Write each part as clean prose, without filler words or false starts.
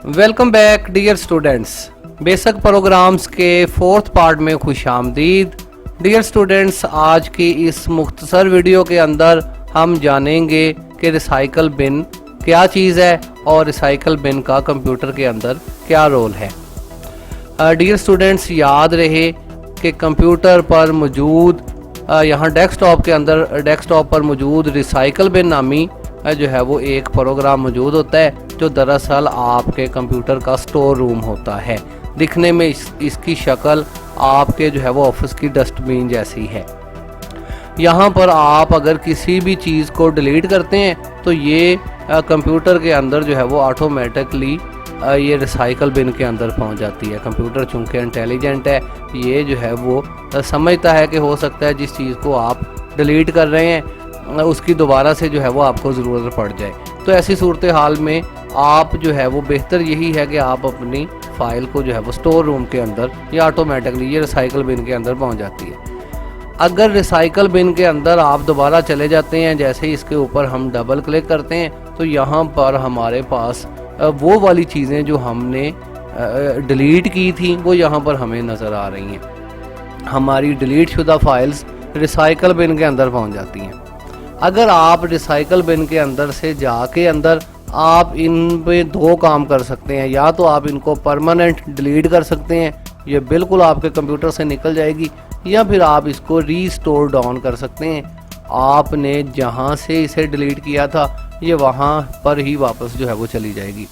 Welcome back dear students. Basic programs के fourth part में खुशामदीद। डियर स्टूडेंट्स, आज की इस मुख्तसर वीडियो के अंदर हम जानेंगे कि रिसाइकल बिन क्या चीज़ है और रिसाइकल बिन का कंप्यूटर के अंदर क्या रोल है। डियर स्टूडेंट्स, याद रहे कि कंप्यूटर पर मौजूद यहाँ डेस्कटॉप पर मौजूद रिसाइकल बिन नामी जो है वो एक प्रोग्राम मौजूद होता है जो दरअसल आपके कंप्यूटर का स्टोर रूम होता है। दिखने में इसकी शक्ल आपके जो है वो ऑफिस की डस्टबिन जैसी है। यहाँ पर आप अगर किसी भी चीज़ को डिलीट करते हैं तो ये कंप्यूटर के अंदर जो है वो ऑटोमेटिकली ये रिसाइकल बिन के अंदर पहुँच जाती है। कंप्यूटर चूँकि इंटेलिजेंट है, ये जो है वो समझता है कि हो सकता है जिस चीज़ को आप डिलीट कर रहे हैं उसकी दोबारा से जो है वो आपको ज़रूरत पड़ जाए। तो ऐसी सूरत हाल में आप जो है वो बेहतर यही है कि आप अपनी फ़ाइल को जो है वो स्टोर रूम के अंदर या ऑटोमेटिकली ये रिसाइकल बिन के अंदर पहुंच जाती है। अगर रिसाइकल बिन के अंदर आप दोबारा चले जाते हैं, जैसे ही इसके ऊपर हम डबल क्लिक करते हैं तो यहाँ पर हमारे पास वो वाली चीज़ें जो हमने डिलीट की थी वो यहाँ पर हमें नज़र आ रही हैं। हमारी डिलीट शुदा फाइल्स रिसाइकल बिन के अंदर पहुँच जाती हैं। अगर आप रिसाइकल बिन के अंदर से जाके अंदर आप इन पे दो काम कर सकते हैं। या तो आप इनको परमानेंट डिलीट कर सकते हैं, ये बिल्कुल आपके कंप्यूटर से निकल जाएगी, या फिर आप इसको रीस्टोर डाउन कर सकते हैं। आपने जहां से इसे डिलीट किया था ये वहां पर ही वापस जो है वो चली जाएगी।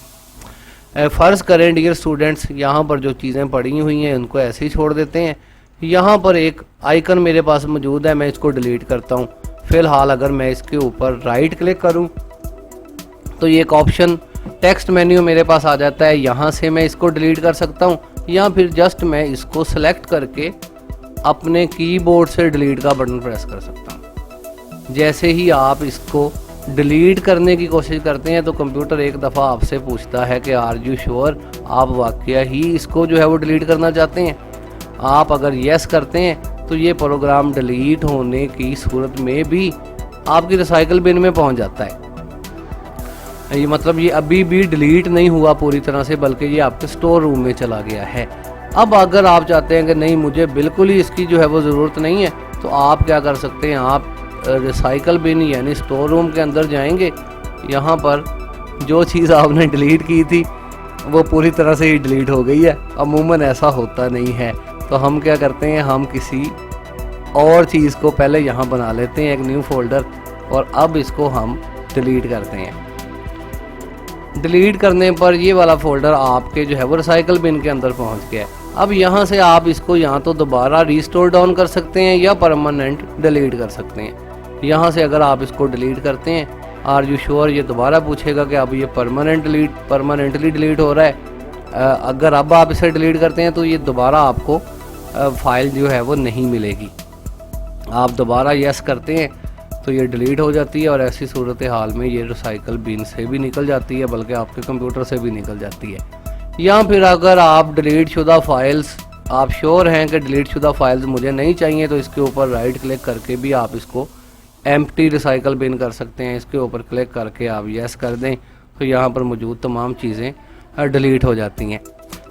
फ़र्ज़ करें डियर स्टूडेंट्स, यहाँ पर जो चीज़ें पड़ी हुई हैं उनको ऐसे ही छोड़ देते हैं। यहाँ पर एक आइकन मेरे पास मौजूद है, मैं इसको डिलीट करता हूँ। फ़िलहाल अगर मैं इसके ऊपर राइट क्लिक करूं तो ये एक ऑप्शन टेक्स्ट मेन्यू मेरे पास आ जाता है। यहाँ से मैं इसको डिलीट कर सकता हूं, या फिर जस्ट मैं इसको सेलेक्ट करके अपने कीबोर्ड से डिलीट का बटन प्रेस कर सकता हूं। जैसे ही आप इसको डिलीट करने की कोशिश करते हैं तो कंप्यूटर एक दफ़ा आपसे पूछता है कि आर यू श्योर, आप वाकया ही इसको जो है वो डिलीट करना चाहते हैं। आप अगर येस करते हैं तो ये प्रोग्राम डिलीट होने की सूरत में भी आपकी रिसाइकल बिन में पहुंच जाता है। ये मतलब ये अभी भी डिलीट नहीं हुआ पूरी तरह से, बल्कि ये आपके स्टोर रूम में चला गया है। अब अगर आप चाहते हैं कि नहीं, मुझे बिल्कुल ही इसकी जो है वो ज़रूरत नहीं है, तो आप क्या कर सकते हैं, आप रिसाइकल बिन यानी स्टोर रूम के अंदर जाएंगे। यहाँ पर जो चीज़ आपने डिलीट की थी वो पूरी तरह से ही डिलीट हो गई है। अमूमन ऐसा होता नहीं है, तो हम क्या करते हैं, हम किसी और चीज़ को पहले यहाँ बना लेते हैं, एक न्यू फोल्डर, और अब इसको हम डिलीट करते हैं। डिलीट करने पर ये वाला फोल्डर आपके जो है वो रिसाइकल बिन के अंदर पहुँच गया। अब यहाँ से आप इसको यहाँ तो दोबारा रीस्टोर डाउन कर सकते हैं या परमानेंट डिलीट कर सकते हैं। यहाँ से अगर आप इसको डिलीट करते हैं, आर यू श्योर, ये दोबारा पूछेगा कि अब ये परमानेंटली डिलीट हो रहा है। अगर अब आप इसे डिलीट करते हैं तो ये दोबारा आपको फाइल जो है वो नहीं मिलेगी। आप दोबारा यस करते हैं तो ये डिलीट हो जाती है, और ऐसी सूरत हाल में ये रिसाइकल बिन से भी निकल जाती है, बल्कि आपके कंप्यूटर से भी निकल जाती है। या फिर अगर आप डिलीट शुदा फाइल्स, आप श्योर हैं कि डिलीट शुदा फाइल्स मुझे नहीं चाहिए, तो इसके ऊपर राइट क्लिक करके भी आप इसको एम्प्टी रिसाइकल बिन कर सकते हैं। इसके ऊपर क्लिक करके आप यस कर दें तो यहाँ पर मौजूद तमाम चीज़ें डिलीट हो जाती हैं।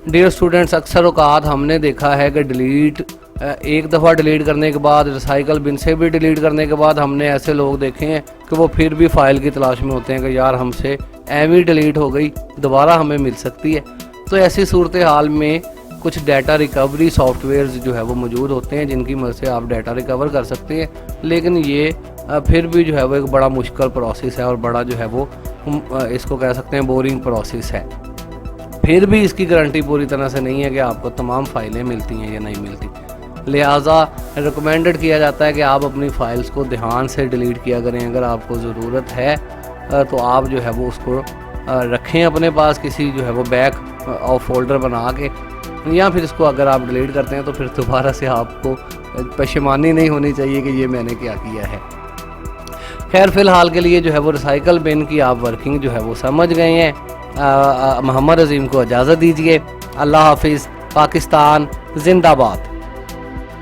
डियर स्टूडेंट्स, अक्सर औकात हमने देखा है कि डिलीट एक दफ़ा डिलीट करने के बाद, रिसाइकल बिन से भी डिलीट करने के बाद, हमने ऐसे लोग देखे हैं कि वो फिर भी फ़ाइल की तलाश में होते हैं कि यार हमसे एम ही डिलीट हो गई, दोबारा हमें मिल सकती है। तो ऐसी सूरत हाल में कुछ डाटा रिकवरी सॉफ्टवेयर्स जो है वो मौजूद होते हैं जिनकी मदद से आप डाटा रिकवर कर सकते हैं, लेकिन ये फिर भी जो है वो एक बड़ा मुश्किल प्रोसेस है और बड़ा जो है वो इसको कह सकते हैं बोरिंग प्रोसेस है। फिर भी इसकी गारंटी पूरी तरह से नहीं है कि आपको तमाम फाइलें मिलती हैं या नहीं मिलती। लिहाजा रिकमेंडेड किया जाता है कि आप अपनी फ़ाइल्स को ध्यान से डिलीट किया करें। अगर आपको ज़रूरत है तो आप जो है वो उसको रखें अपने पास, किसी जो है वो बैक और फोल्डर बना के, या फिर इसको अगर आप डिलीट करते हैं तो फिर दोबारा से आपको पशेमानी नहीं होनी चाहिए कि ये मैंने क्या किया है। खैर, फ़िलहाल के लिए जो है वो रिसाइकल बिन की आप वर्किंग जो है वो समझ गए हैं। मोहम्मद अजीम को इजाज़त दीजिए। अल्लाह हाफिज़। पाकिस्तान जिंदाबाद।